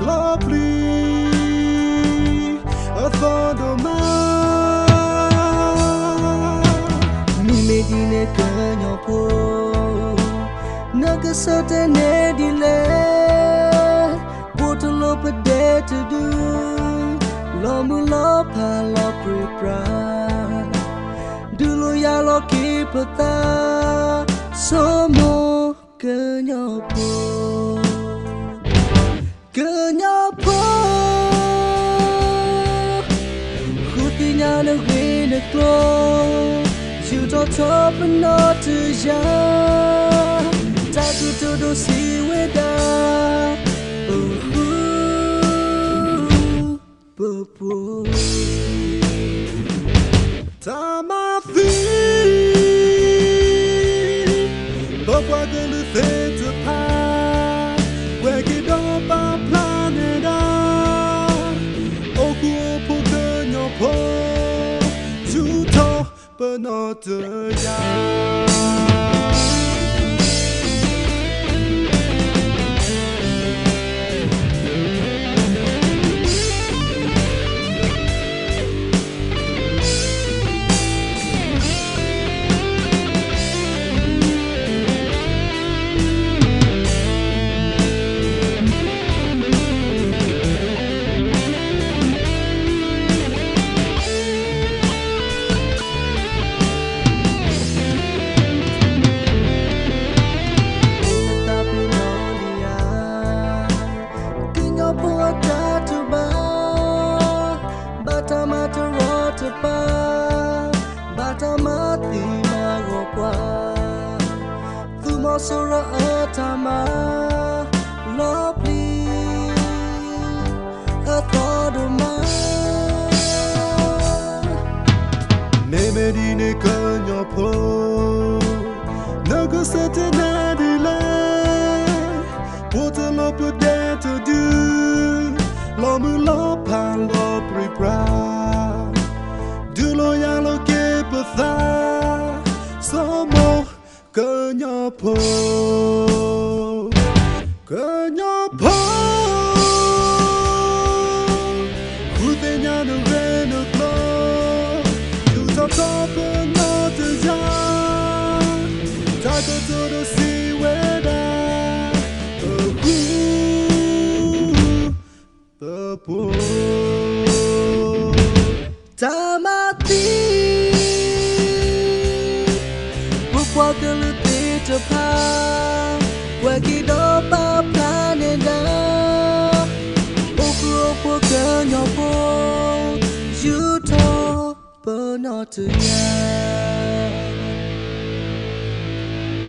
lovely, a thought of mine. Mimedine kanyopo, nagasate ne dile, bottle of a day to do, lomulo palo prepra, dulo yalo keep a so more kanyopo. Kenapa ku tinggal negeri negeri sudah tak pernah terjadi tak tuduh si weda bepu tak mati bawa gelut tepat wegi dopa planeta oku opo kenyopo sudah pernah terjadi. Batamati magopwa Tumosura atama lovely a thought of mine Nemedine kanyopo Nagasate nadile Potelo pedete du Lomulo palo prepra Dulo yalo kepatha Somo kenyopo Kenyopo Kutenya no reno klo Tuta tope no teja Tako todo si weda Tepu Tamati Bukwa geluti tepat Wagi dopa planeta Oku opo kenyopo Juto pernah terjadi